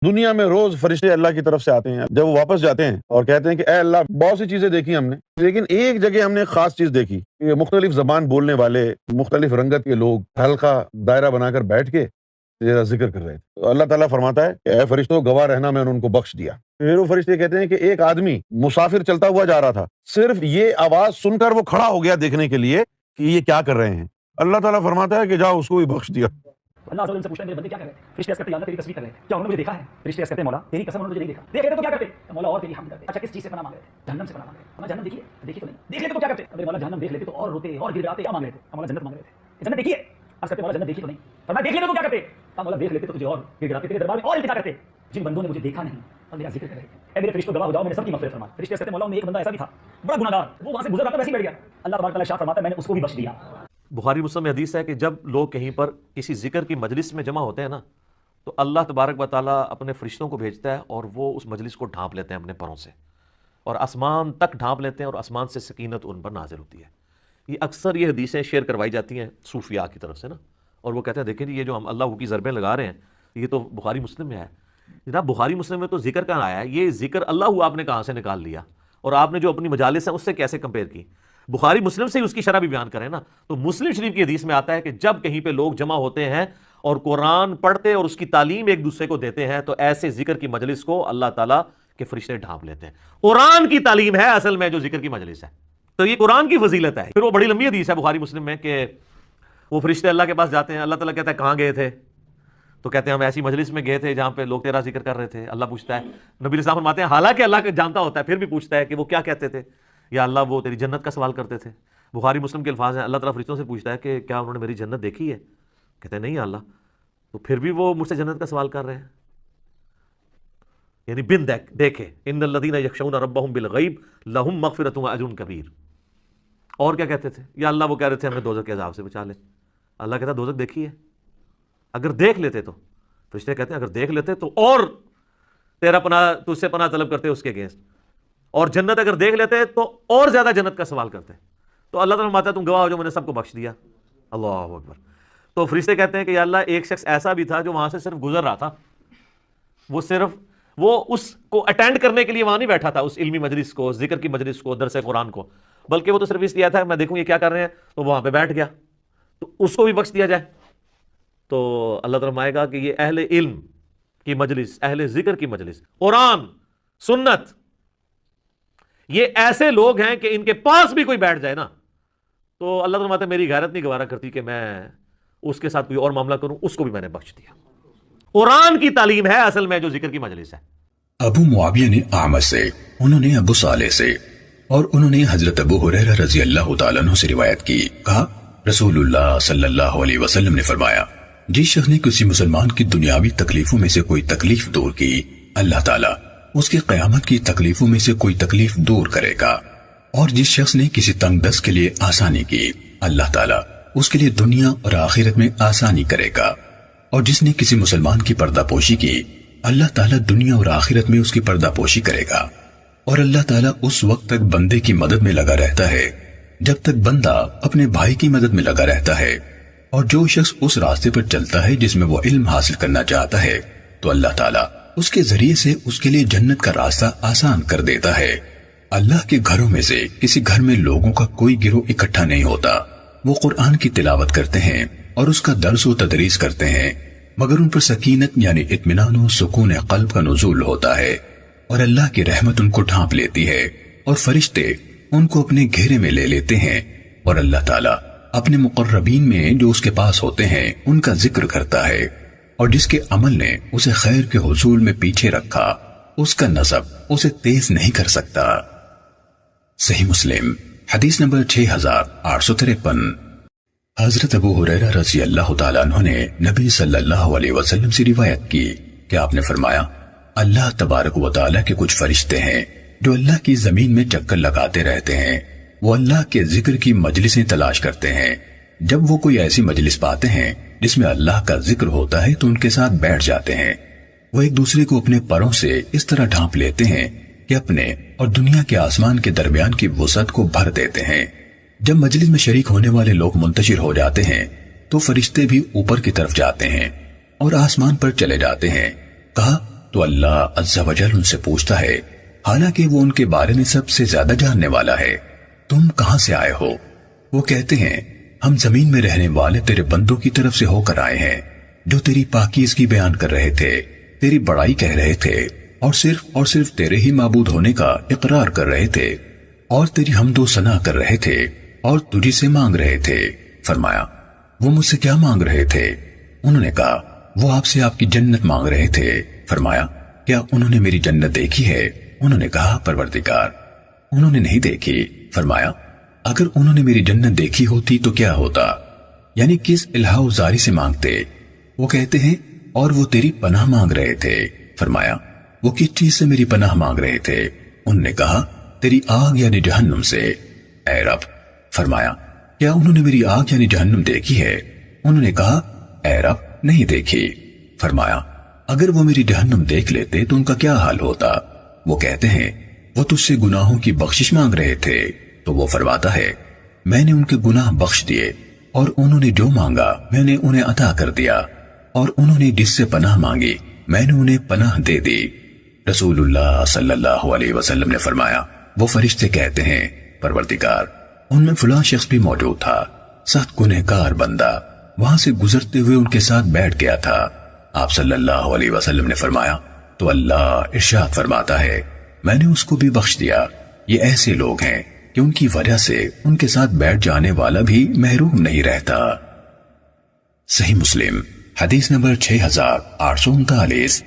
دنیا میں روز فرشتے اللہ کی طرف سے آتے ہیں، جب وہ واپس جاتے ہیں اور کہتے ہیں کہ اے اللہ بہت سی چیزیں دیکھی ہم نے، لیکن ایک جگہ ہم نے خاص چیز دیکھی کہ مختلف زبان بولنے والے، مختلف رنگت کے لوگ حلقہ دائرہ بنا کر بیٹھ کے تیرا ذکر کر رہے تھے۔ تو اللہ تعالیٰ فرماتا ہے کہ اے فرشتوں گواہ رہنا، میں نے ان کو بخش دیا۔ پھر وہ فرشتے کہتے ہیں کہ ایک آدمی مسافر چلتا ہوا جا رہا تھا، صرف یہ آواز سن کر وہ کھڑا ہو گیا دیکھنے کے لیے کہ یہ کیا کر رہے ہیں۔ اللہ تعالیٰ فرماتا ہے کہ جاؤ اس کو بھی بخش دیا۔ اللہ عز و جل سے پوچھتا ہے میرے بندے کیا کر رہے ہیں؟ فرشتے عرض کرتے ہیں یا اللہ تیری تصویر کر رہے ہیں، کیا انہوں نے مجھے دیکھا ہے؟ فرشتے عرض کرتے ہیں مولا تیری قسم انہوں نے مجھے نہیں دیکھا، دیکھ لیتے تو کیا کرتے؟ مولا اور تیری حمد کرتے۔ اچھا کس چیز سے پناہ مانگ رہے تھے؟ جہنم سے پناہ مانگ رہے تھے۔ ہمیں جہنم دیکھی ہے؟ دیکھی تو نہیں، دیکھ لیتے تو کیا کرتے؟ ارے مولا جہنم دیکھ لیتے تو اور روتے اور گر جاتے، کیا مانگ رہے تھے؟ مولا جنت مانگ رہے تھے۔ جنت دیکھی ہے؟ عرض کرتے مولا جنت دیکھی تو نہیں، فرمایا دیکھ لیتے تو کیا کرتے؟ مولا دیکھ لیتے تو تجھے اور گر گراتے، تیرے دربار میں اور التجا کرتے۔ جن بندوں نے مجھے دیکھا نہیں اور میرا ذکر کر رہے ہیں، اے میرے فرشتوں گواہ ہو جاؤ، میں نے سب کی مغفرت فرما۔ فرشتے کہتے ہیں مولا میں ایک بندہ ایسا بھی تھا بڑا گناہ گار، وہ وہاں سے گزر رہا تھا ویسے ہی بیٹھ گیا، اللہ تبارک تعالیٰ ارشاد فرماتا ہے میں نے اس کو بھی بخش دیا۔ بخاری مسلم میں حدیث ہے کہ جب لوگ کہیں پر کسی ذکر کی مجلس میں جمع ہوتے ہیں نا، تو اللہ تبارک و تعالیٰ اپنے فرشتوں کو بھیجتا ہے اور وہ اس مجلس کو ڈھانپ لیتے ہیں اپنے پروں سے، اور آسمان تک ڈھانپ لیتے ہیں، اور آسمان سے سکینت ان پر نازل ہوتی ہے۔ یہ اکثر یہ حدیثیں شیئر کروائی جاتی ہیں صوفیاء کی طرف سے نا، اور وہ کہتے ہیں دیکھیں جی یہ جو ہم اللہ کی ضربیں لگا رہے ہیں یہ تو بخاری مسلم میں ہے۔ جناب بخاری مسلم میں تو ذکر کہاں آیا ہے؟ یہ ذکر اللہ آپ نے کہاں سے نکال لیا، اور آپ نے جو اپنی مجالس ہیں اس سے کیسے کمپیئر کی؟ بخاری مسلم سے ہی اس کی شرح بھی بیان کریں نا۔ تو مسلم شریف کی حدیث میں آتا ہے کہ جب کہیں پہ لوگ جمع ہوتے ہیں اور قرآن پڑھتے اور اس کی تعلیم ایک دوسرے کو دیتے ہیں، تو ایسے ذکر کی مجلس کو اللہ تعالیٰ کے فرشتے ڈھانپ لیتے ہیں۔ قرآن کی تعلیم ہے اصل میں جو ذکر کی مجلس ہے، تو یہ قرآن کی فضیلت ہے۔ پھر وہ بڑی لمبی حدیث ہے بخاری مسلم میں کہ وہ فرشتے اللہ کے پاس جاتے ہیں، اللہ تعالیٰ کہتا ہے کہاں گئے تھے؟ تو کہتے ہیں ہم ایسی مجلس میں گئے تھے جہاں پہ لوگ تیرا ذکر کر رہے تھے۔ اللہ پوچھتا ہے، نبی علیہ السلام فرماتے ہیں حالانکہ اللہ کا جانتا ہوتا ہے پھر بھی پوچھتا ہے کہ وہ کیا کہتے تھے؟ یا اللہ وہ تیری جنت کا سوال کرتے تھے۔ بخاری مسلم کے الفاظ ہیں، اللہ تعالیٰ فرشتوں سے پوچھتا ہے کہ کیا انہوں نے میری جنت دیکھی ہے؟ کہتے ہیں نہیں یا اللہ، تو پھر بھی وہ مجھ سے جنت کا سوال کر رہے ہیں، یعنی بن دیکھے ان الذین یخشون ربہم بالغیب لہم مغفرۃ واجر کبیر۔ اور کیا کہتے تھے؟ یا اللہ وہ کہہ رہے تھے ہمیں دوزخ کے عذاب سے بچا لے۔ اللہ کہتا ہے دوزخ دیکھی ہے؟ اگر دیکھ لیتے تو، فرشتے کہتے ہیں اگر دیکھ لیتے تو اور تیرا پناہ تجھ سے پناہ طلب کرتے اس کے اگینسٹ، اور جنت اگر دیکھ لیتے تو اور زیادہ جنت کا سوال کرتے۔ تو اللہ تعالیٰ فرماتا ہے تم گواہ ہو جو میں نے سب کو بخش دیا۔ اللہ اکبر۔ تو فرشتے کہتے ہیں کہ یا اللہ ایک شخص ایسا بھی تھا جو وہاں سے صرف گزر رہا تھا، وہ اس کو اٹینڈ کرنے کے لیے وہاں نہیں بیٹھا تھا، اس علمی مجلس کو، ذکر کی مجلس کو، درس قرآن کو، بلکہ وہ تو صرف اس لیے تھا میں دیکھوں یہ کیا کر رہے ہیں، تو وہاں پہ بیٹھ گیا، تو اس کو بھی بخش دیا جائے۔ تو اللہ تعالیٰ فرمائے گا کہ یہ اہل علم کی مجلس، اہل ذکر کی مجلس، قرآن سنت، یہ ایسے لوگ ہیں کہ ان کے پاس بھی کوئی بیٹھ جائے نا تو اللہ تعالیٰ میری غیرت نہیں گوارا کرتی کہ میں اس کے ساتھ کوئی اور معاملہ کروں، اس کو بھی میں نے بخش دیا۔ قرآن کی تعلیم ہے اصل میں جو ذکر کی مجلس ہے۔ ابو معاویہ نے اعمش سے، انہوں نے ابو صالح سے، اور انہوں نے حضرت ابو ہریرہ رضی اللہ تعالیٰ عنہ سے روایت کی، کہا رسول اللہ صلی اللہ علیہ وسلم نے فرمایا جس شخص نے کسی مسلمان کی دنیاوی تکلیفوں میں سے کوئی تکلیف دور کی، اللہ تعالیٰ اس کی قیامت کی تکلیفوں میں سے کوئی تکلیف دور کرے گا، اور جس شخص نے کسی تنگ دست کے لیے آسانی کی، اللہ تعالیٰ اس کے لیے دنیا اور آخرت میں آسانی کرے گا، اور جس نے کسی مسلمان کی پردہ پوشی کی، اللہ تعالیٰ دنیا اور آخرت میں اس کی پردہ پوشی کرے گا، اور اللہ تعالیٰ اس وقت تک بندے کی مدد میں لگا رہتا ہے جب تک بندہ اپنے بھائی کی مدد میں لگا رہتا ہے، اور جو شخص اس راستے پر چلتا ہے جس میں وہ علم حاصل کرنا چاہتا ہے تو اللہ تعالیٰ اس کے ذریعے سے اس کے لیے جنت کا راستہ آسان کر دیتا ہے۔ اللہ کے گھروں میں سے کسی گھر میں لوگوں کا کوئی گروہ اکٹھا نہیں ہوتا، وہ قرآن کی تلاوت کرتے ہیں اور اس کا درس و تدریس کرتے ہیں، مگر ان پر سکینت یعنی اطمینان و سکون قلب کا نزول ہوتا ہے، اور اللہ کی رحمت ان کو ڈھانپ لیتی ہے، اور فرشتے ان کو اپنے گھیرے میں لے لیتے ہیں، اور اللہ تعالیٰ اپنے مقربین میں جو اس کے پاس ہوتے ہیں ان کا ذکر کرتا ہے، اور جس کے عمل نے اسے خیر کے حصول میں پیچھے رکھا اس کا نسب اسے تیز نہیں کر سکتا۔ صحیح مسلم حدیث نمبر 6853۔ حضرت ابو ہریرہ رضی اللہ تعالیٰ عنہ نے نبی صلی اللہ علیہ وسلم سے روایت کی کہ آپ نے فرمایا اللہ تبارک و تعالیٰ کے کچھ فرشتے ہیں جو اللہ کی زمین میں چکر لگاتے رہتے ہیں، وہ اللہ کے ذکر کی مجلسیں تلاش کرتے ہیں، جب وہ کوئی ایسی مجلس پاتے ہیں جس میں اللہ کا ذکر ہوتا ہے تو ان کے ساتھ بیٹھ جاتے ہیں، وہ ایک دوسرے کو اپنے پروں سے اس طرح ڈھانپ لیتے ہیں کہ اپنے اور دنیا کے آسمان کے درمیان کی وسعت کو بھر دیتے ہیں۔ جب مجلس میں شریک ہونے والے لوگ منتشر ہو جاتے ہیں تو فرشتے بھی اوپر کی طرف جاتے ہیں اور آسمان پر چلے جاتے ہیں۔ کہا تو اللہ عز و جل ان سے پوچھتا ہے حالانکہ وہ ان کے بارے میں سب سے زیادہ جاننے والا ہے، تم کہاں سے آئے ہو؟ وہ کہتے ہیں ہم زمین میں رہنے والے تیرے بندوں کی طرف سے ہو کر آئے ہیں جو تیری پاکیزگی بیان کر رہے تھے، تیری بڑائی کہہ رہے تھے اور صرف تیرے ہی معبود ہونے کا اقرار کر رہے تھے اور تیری حمد و ثنا کر رہے تھے اور تجھی سے مانگ رہے تھے۔ فرمایا وہ مجھ سے کیا مانگ رہے تھے؟ انہوں نے کہا وہ آپ سے آپ کی جنت مانگ رہے تھے۔ فرمایا کیا انہوں نے میری جنت دیکھی ہے؟ انہوں نے کہا پروردگار انہوں نے نہیں دیکھی۔ فرمایا اگر انہوں نے میری جنت دیکھی ہوتی تو کیا ہوتا؟ یعنی کس الہا زاری سے مانگتے؟ وہ کہتے ہیں اور وہ تیری پناہ مانگ رہے تھے۔ فرمایا وہ کس چیز سے میری پناہ مانگ رہے تھے؟ انہوں نے کہا تیری آگ یعنی جہنم سے۔ اے رب، فرمایا کیا انہوں نے میری آگ یعنی جہنم دیکھی ہے؟ انہوں نے کہا اے رب نہیں دیکھی۔ فرمایا اگر وہ میری جہنم دیکھ لیتے تو ان کا کیا حال ہوتا؟ وہ کہتے ہیں وہ تجھ سے گناہوں کی بخشش مانگ رہے تھے، تو وہ فرماتا ہے میں نے ان کے گناہ بخش دیے اور انہوں نے جو مانگا میں نے انہیں عطا کر دیا اور انہوں نے جس سے پناہ مانگی میں نے انہیں پناہ دے دی۔ رسول اللہ صلی اللہ علیہ وسلم نے فرمایا وہ فرشتے کہتے ہیں پروردگار ان میں فلاں شخص بھی موجود تھا، سخت گنہگار بندہ وہاں سے گزرتے ہوئے ان کے ساتھ بیٹھ گیا تھا۔ آپ صلی اللہ علیہ وسلم نے فرمایا تو اللہ ارشاد فرماتا ہے میں نے اس کو بھی بخش دیا۔ یہ ایسے لوگ ہیں کہ ان کی وجہ سے ان کے ساتھ بیٹھ جانے والا بھی محروم نہیں رہتا۔ صحیح مسلم حدیث نمبر 6839۔